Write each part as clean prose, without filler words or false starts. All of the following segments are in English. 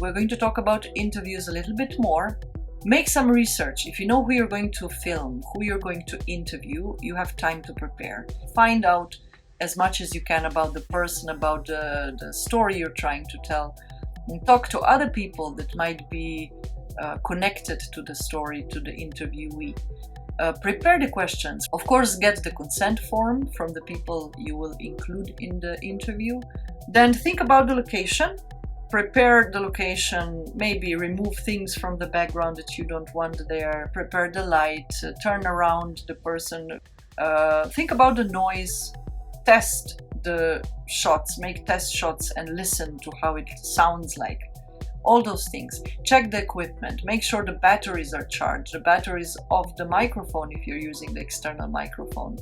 we're going to talk about interviews a little bit more. Make some research. If you know who you're going to film, who you're going to interview, you have time to prepare. Find out as much as you can about the person, about the story you're trying to tell. And talk to other people that might be connected to the story, to the interviewee. Prepare the questions. Of course, get the consent form from the people you will include in the interview. Then think about the location. Prepare the location, maybe remove things from the background that you don't want there. Prepare the light, turn around the person. Think about the noise. Test the shots, make test shots and listen to how it sounds like. All those things. Check the equipment, make sure the batteries are charged, the batteries of the microphone if you're using the external microphone.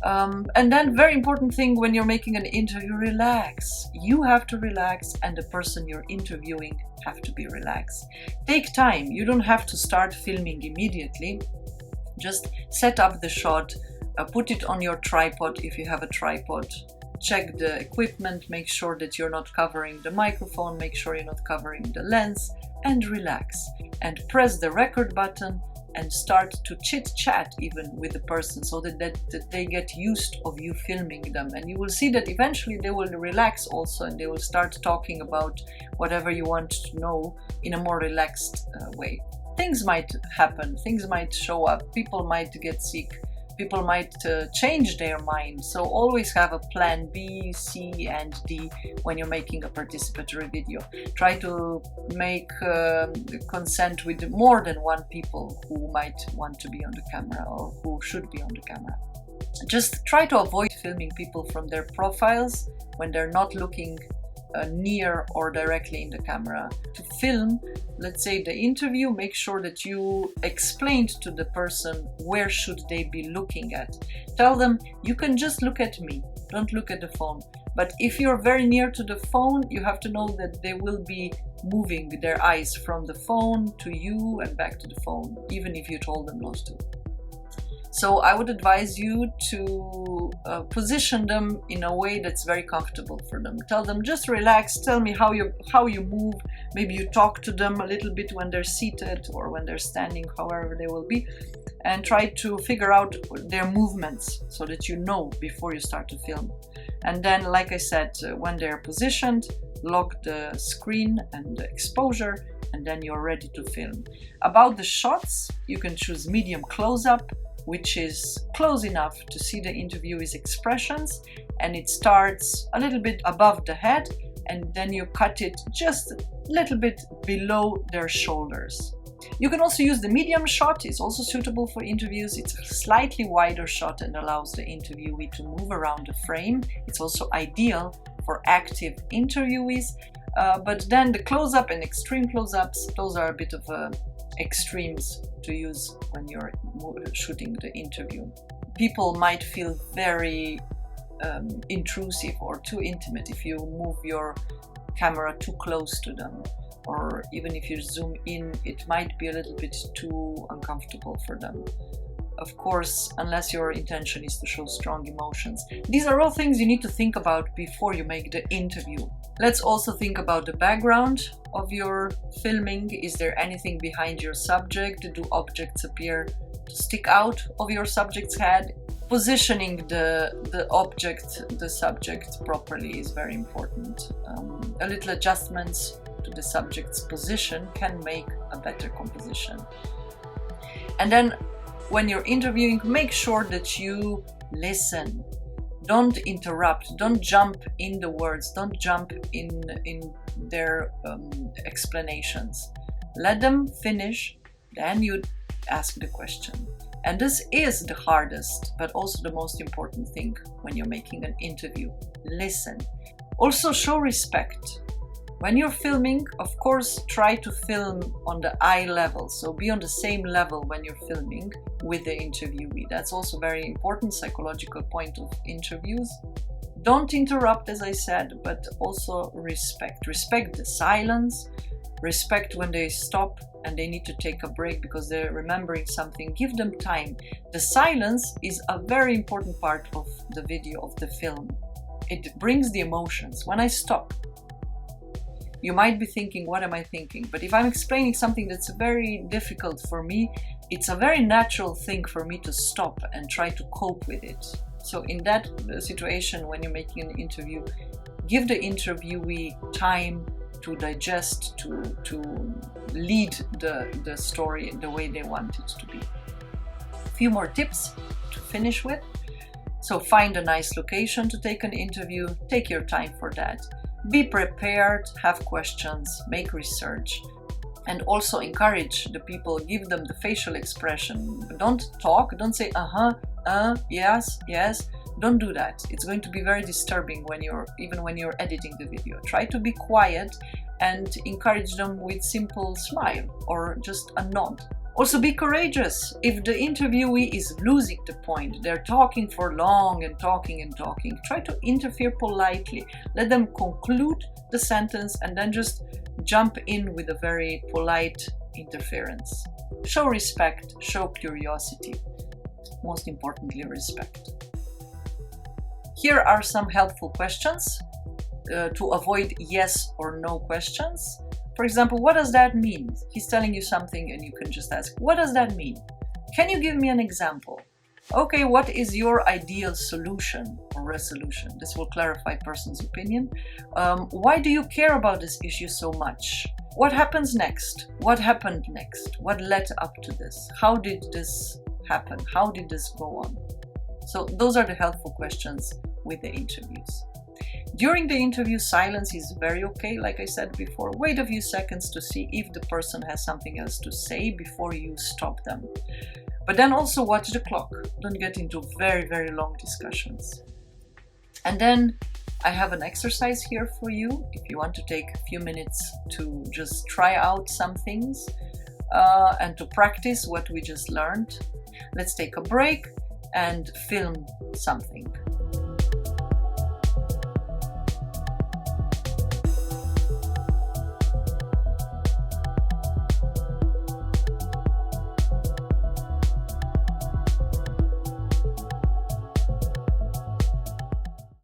And then very important thing when you're making an interview, relax. You have to relax and the person you're interviewing have to be relaxed. Take time, you don't have to start filming immediately. Just set up the shot, put it on your tripod if you have a tripod. Check the equipment, make sure that you're not covering the microphone, make sure you're not covering the lens, and relax. And press the record button and start to chit-chat even with the person so that they get used of you filming them. And you will see that eventually they will relax also and they will start talking about whatever you want to know in a more relaxed way. Things might happen, things might show up, people might get sick. People might change their mind, so always have a plan B, C, and D when you're making a participatory video. Try to make consent with more than one people who might want to be on the camera or who should be on the camera. Just try to avoid filming people from their profiles when they're not looking near or directly in the camera. To film, let's say the interview, make sure that you explained to the person where should they be looking at. Tell them, you can just look at me, don't look at the phone. But if you're very near to the phone, you have to know that they will be moving their eyes from the phone to you and back to the phone, even if you told them not to. So I would advise you to position them in a way that's very comfortable for them. Tell them, just relax, tell me how you move. Maybe you talk to them a little bit when they're seated or when they're standing, however they will be, and try to figure out their movements so that you know before you start to film. And then, like I said, when they're positioned, lock the screen and the exposure, and then you're ready to film. About the shots, you can choose medium close-up, which is close enough to see the interviewee's expressions, and it starts a little bit above the head, and then you cut it just a little bit below their shoulders. You can also use the medium shot, it's also suitable for interviews. It's a slightly wider shot and allows the interviewee to move around the frame. It's also ideal for active interviewees, but then the close-up and extreme close-ups, those are a bit of extremes to use when you're shooting the interview. People might feel very intrusive or too intimate if you move your camera too close to them, or even if you zoom in, it might be a little bit too uncomfortable for them. Of course, unless your intention is to show strong emotions. These are all things you need to think about before you make the interview. Let's also think about the background of your filming. Is there anything behind your subject? Do objects appear to stick out of your subject's head? Positioning the object, the subject properly is very important. A little adjustments to the subject's position can make a better composition. And then when you're interviewing, make sure that you listen. Don't interrupt, don't jump in the words, don't jump in their explanations. Let them finish, then you ask the question. And this is the hardest, but also the most important thing when you're making an interview. Listen. Also show respect. When you're filming, of course, try to film on the eye level. So be on the same level when you're filming with the interviewee. That's also very important psychological point of interviews. Don't interrupt, as I said, but also respect. Respect the silence. Respect when they stop and they need to take a break because they're remembering something. Give them time. The silence is a very important part of the video, of the film. It brings the emotions. When I stop, You might be thinking, what am I thinking? But if I'm explaining something that's very difficult for me, it's a very natural thing for me to stop and try to cope with it. So in that situation, when you're making an interview, give the interviewee time to digest, to lead the story the way they want it to be. A few more tips to finish with. So find a nice location to take an interview, take your time for that. Be prepared, have questions, make research, and also encourage the people, give them the facial expression. Don't talk, don't say yes, yes. Don't do that. It's going to be very disturbing even when you're editing the video. Try to be quiet and encourage them with simple smile or just a nod. Also be courageous. If the interviewee is losing the point, they're talking for long and talking and talking, try to interfere politely. Let them conclude the sentence and then just jump in with a very polite interference. Show respect, show curiosity. Most importantly, respect. Here are some helpful questions to avoid yes or no questions. For example, what does that mean? He's telling you something and you can just ask, what does that mean? Can you give me an example? Okay, what is your ideal solution or resolution? This will clarify person's opinion. Why do you care about this issue so much? What happens next? What happened next? What led up to this? How did this happen? How did this go on? So those are the helpful questions with the interviews. During the interview, silence is very okay, like I said before. Wait a few seconds to see if the person has something else to say before you stop them. But then also watch the clock. Don't get into very, very long discussions. And then I have an exercise here for you. If you want to take a few minutes to just try out some things and to practice what we just learned, let's take a break and film something.